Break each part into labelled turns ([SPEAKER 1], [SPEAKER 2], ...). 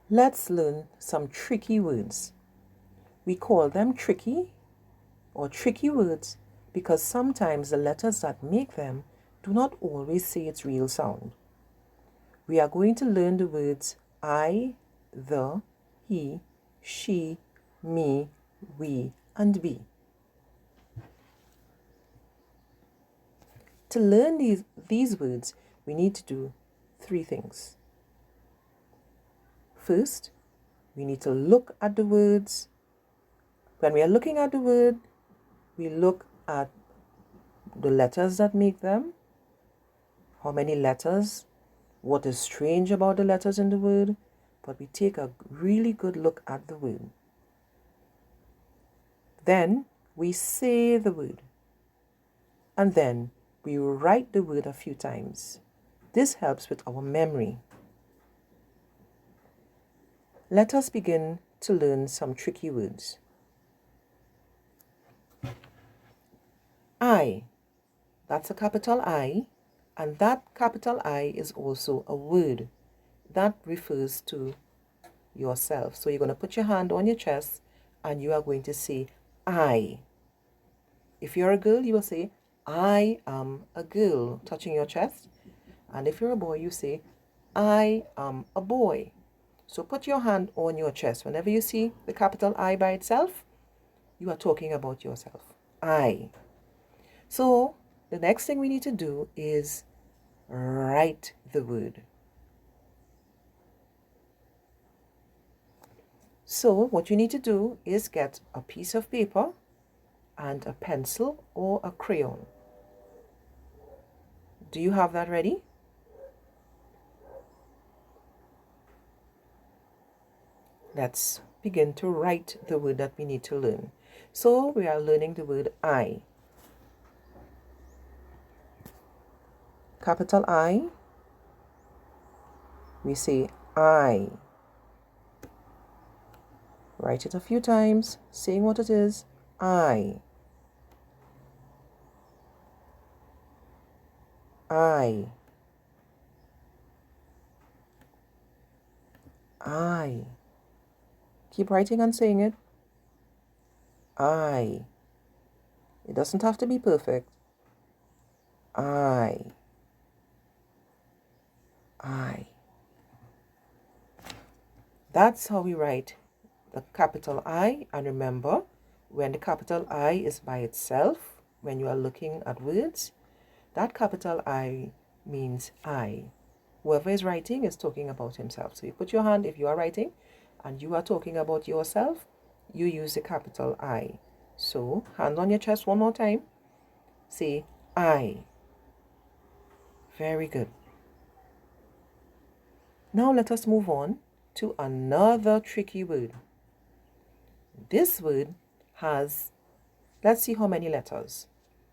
[SPEAKER 1] Let's learn some tricky words. We call them tricky or tricky words because sometimes the letters that make them do not always say its real sound. We are going to learn the words I, the, he, she, me, we, and we. To learn these words, we need to do 3 things. First, we need to look at the words. When we are looking at the word, we look at the letters that make them, how many letters, what is strange about the letters in the word, but we take a really good look at the word. Then we say the word, and then we write the word a few times. This helps with our memory. Let us begin to learn some tricky words. I, that's a capital I, and that capital I is also a word that refers to yourself. So you're going to put your hand on your chest and you are going to say I. If you're a girl, you will say I am a girl, touching your chest. And if you're a boy, you say I am a boy. So put your hand on your chest. Whenever you see the capital I by itself, you are talking about yourself. I. So the next thing we need to do is write the word. So what you need to do is get a piece of paper and a pencil or a crayon. Do you have that ready? Let's begin to write the word that we need to learn. So we are learning the word I. Capital I. We say I. Write it a few times, saying what it is. I. I. I. Keep writing and saying it. I. It doesn't have to be perfect. I. I. That's how we write the capital I. And remember, when the capital I is by itself, when you are looking at words, that capital I means I. Whoever is writing is talking about himself. So you put your hand, if you are writing and you are talking about yourself, you use the capital I. So hand on your chest one more time. Say I. Very good. Now let us move on to another tricky word. This word has, let's see how many letters.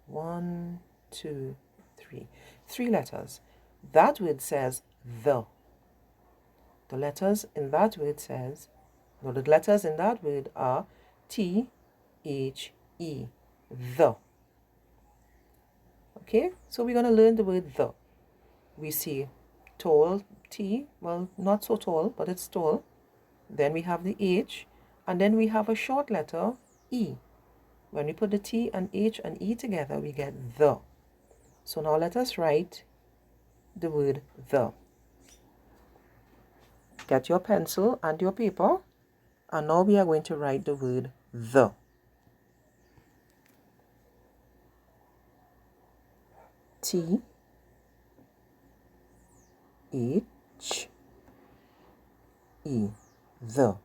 [SPEAKER 1] 1, 2, 3. 3 letters. That word says the. The letters in that word says, no, the letters in that word are T, H, E. The. Okay, so we're going to learn the word the. We see tall, T, well, not so tall, but it's tall. Then we have the H, and then we have a short letter, E. When we put the T and H and E together, we get the. So now let us write the word the. Get your pencil and your paper, and now we are going to write the word the. T, H, E, the.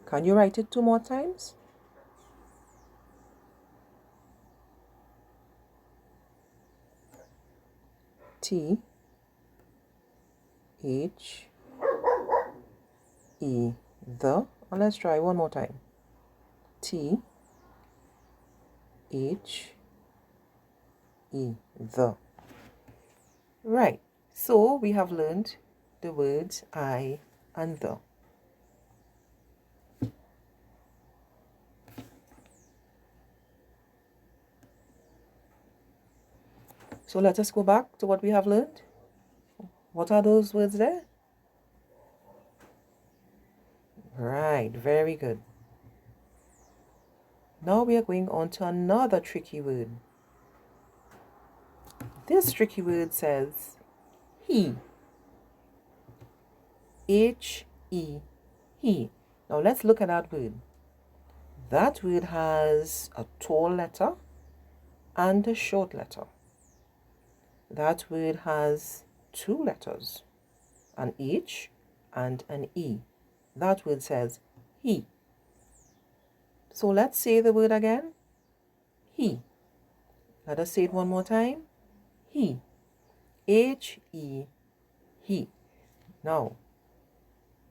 [SPEAKER 1] Can you write it 2 more times? T, H, E, the. And let's try one more time. T, H, E, the. Right. So we have learned the words I and the. So let us go back to what we have learned. What are those words there? Right, very good. Now we are going on to another tricky word. This tricky word says he. H-E, he. Now let's look at that word. That word has a tall letter and a short letter. That word has two letters, an H and an E. That word says he. So let's say the word again. He. Let us say it one more time. He. H-E, he. Now,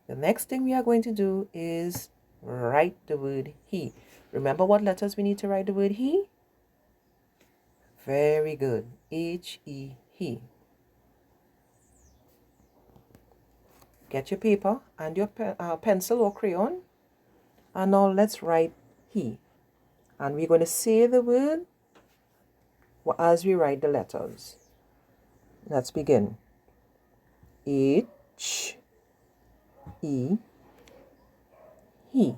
[SPEAKER 1] the next thing we are going to do is write the word he. Remember what letters we need to write the word he? Very good. H-E, he. Get your paper and your pencil or crayon. And now let's write he. And we're going to say the word as we write the letters. Let's begin. H, E, he.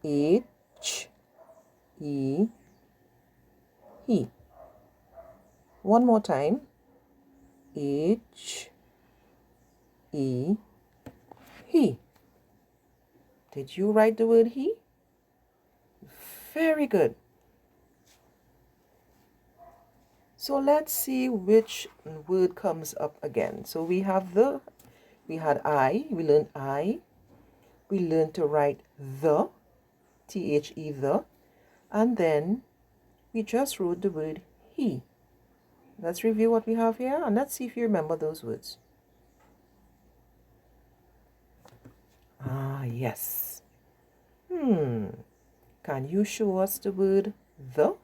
[SPEAKER 1] H, E, he. One more time. H, E, he. Did you write the word he? Very good. So let's see which word comes up again. So we had I, we learned I. We learned to write the, T-H-E, the. And then we just wrote the word he. Let's review what we have here and let's see if you remember those words. Ah, yes. Can you show us the word the?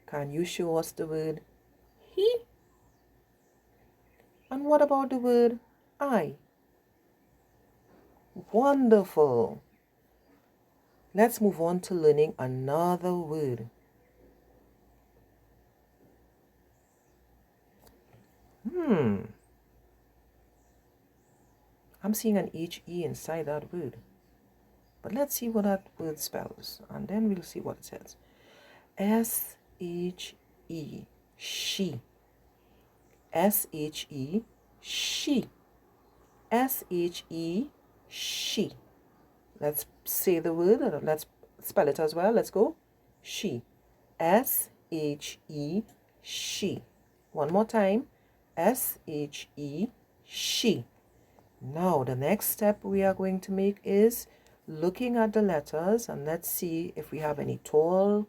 [SPEAKER 1] Can you show us the word he? And what about the word I? Wonderful. Let's move on to learning another word. I'm seeing an H-E inside that word. But let's see what that word spells. And then we'll see what it says. S-H-E, she. S-H-E, she. S-H-E, she. Let's say the word. Let's spell it as well. Let's go. She. S-H-E, she. One more time. S-H-E, she. Now, the next step we are going to make is looking at the letters, and let's see if we have any tall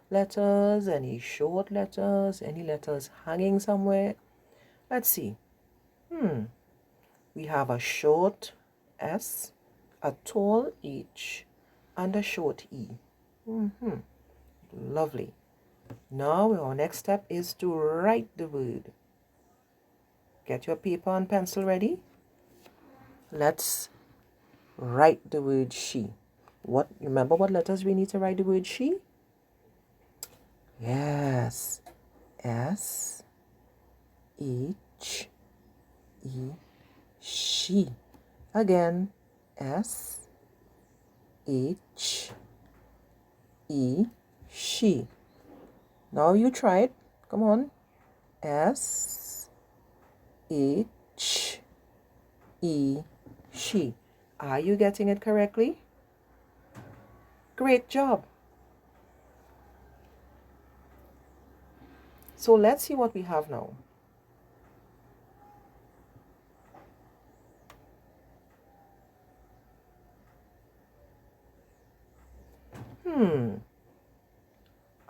[SPEAKER 1] letters, any short letters, any letters hanging somewhere. Let's see. We have a short S, a tall H, and a short E. Lovely. Now, our next step is to write the word. Get your paper and pencil ready. Let's write the word she. Remember what letters we need to write the word she? Yes. S, H, E, she. Again. S, H, E, she. Now you try it. Come on. S, H, E, she. Are you getting it correctly? Great job. So let's see what we have now.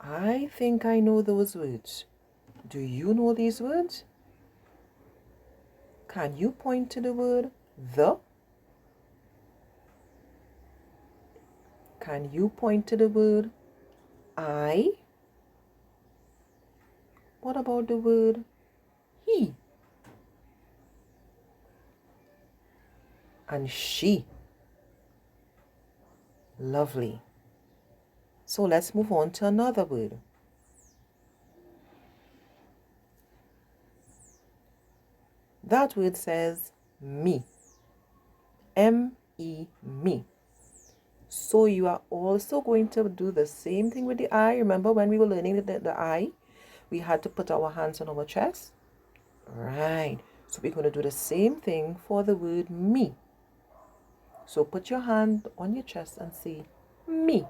[SPEAKER 1] I think I know those words. Do you know these words? Can you point to the word the? Can you point to the word I? What about the word he? And she. Lovely. So let's move on to another word. That word says me. M-E, me. So you are also going to do the same thing with the I. Remember when we were learning the I, we had to put our hands on our chest? Right. So we're going to do the same thing for the word me. So put your hand on your chest and say me.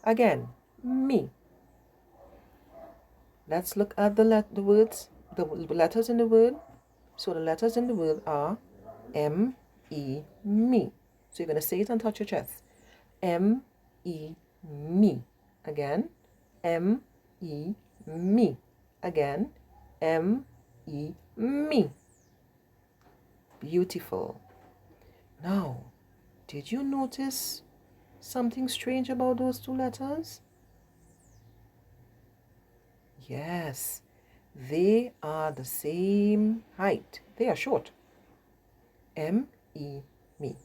[SPEAKER 1] Again, me. Let's look at the words, the letters in the word. So the letters in the word are M-E, me. So you're going to say it and touch your chest. M-E, me. Again, M-E, me. Again, M-E, me. Beautiful. Now, did you notice something strange about those two letters? Yes, they are the same height. They are short. M-E, me.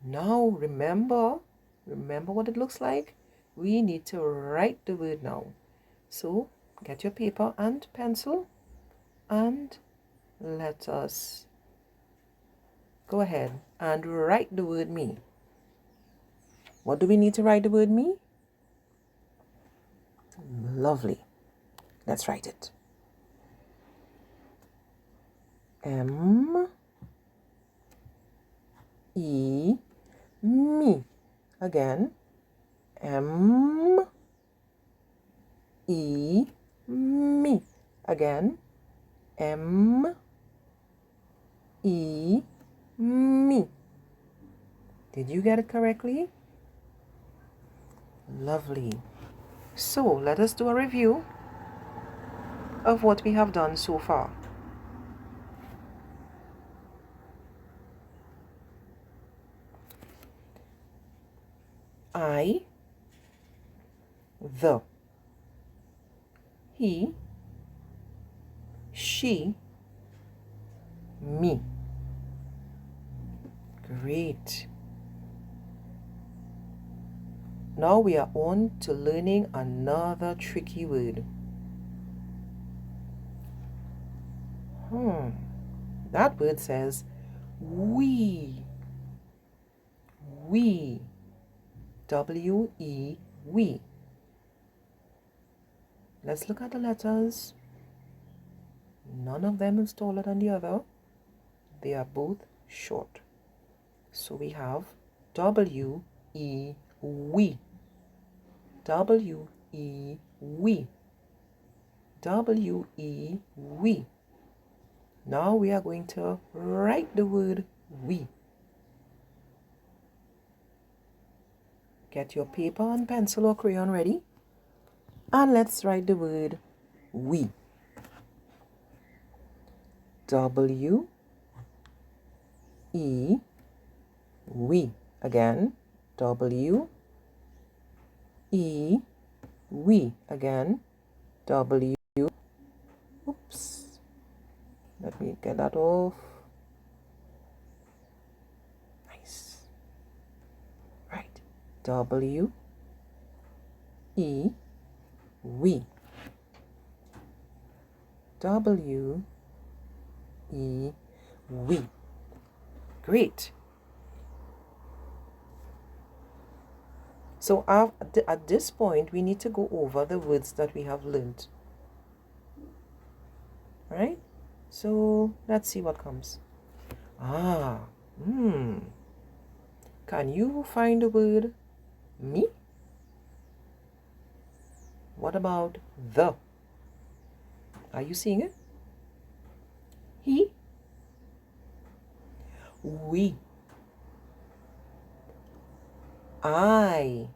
[SPEAKER 1] Now remember what it looks like? We need to write the word now. So get your paper and pencil and let us go ahead and write the word me. What do we need to write the word me? Lovely. Let's write it. M-E, me. Again, M-E, me. Again, M-E, me. Did you get it correctly? Lovely. So let us do a review of what we have done so far. I, the, he, she, me. Great. Now we are on to learning another tricky word. That word says we. We. W-E, we. Let's look at the letters. None of them is taller than the other. They are both short. So we have W-E, we. W-E, we. W-E, we. Now we are going to write the word we. Get your paper and pencil or crayon ready. And let's write the word we. W, E, we. Again, W, E, we. Again, W. Oops. Let me get that off. Nice. Right. W, E, we. W, E, we. Great. So at this point, we need to go over the words that we have learned. Right? So let's see what comes. Can you find the word me? What about the? Are you seeing it? He, we, I,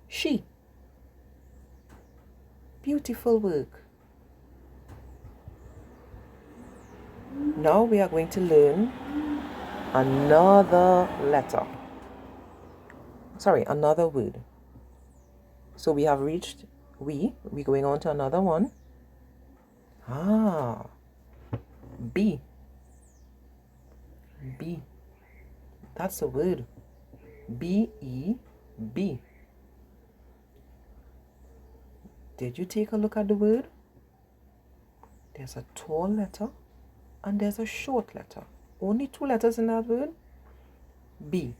[SPEAKER 1] she. Beautiful work. Now we are going to learn another letter. Sorry, another word. So we have reached we're going on to another one. B. B. That's a word. B-E-B. Did you take a look at the word? There's a tall letter and there's a short letter. Only 2 letters in that word. B.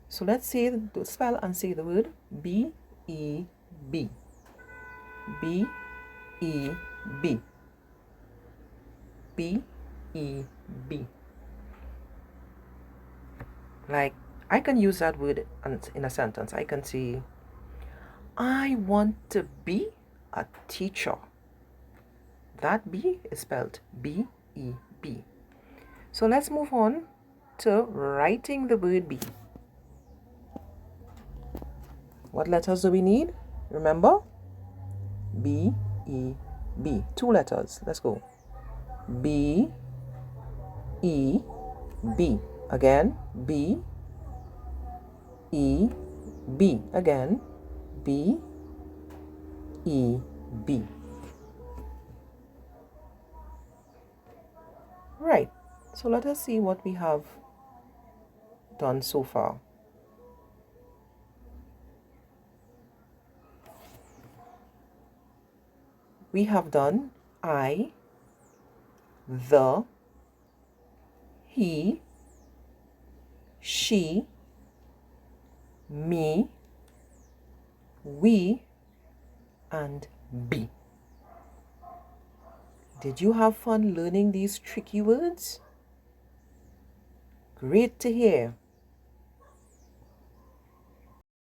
[SPEAKER 1] So let's say the spell and say the word B-E-B. B-E-B. B-E-B. Like, I can use that word in a sentence. I can say, I want to be a teacher. That B is spelled B-E-B. So let's move on to writing the word B. What letters do we need? Remember? B-E-B. 2 letters. Let's go. B-E-B. Again. B-E-B. Again. B-E-B. Right. So let us see what we have done so far. We have done I, the, he, she, me, we, and be. Did you have fun learning these tricky words? Great to hear.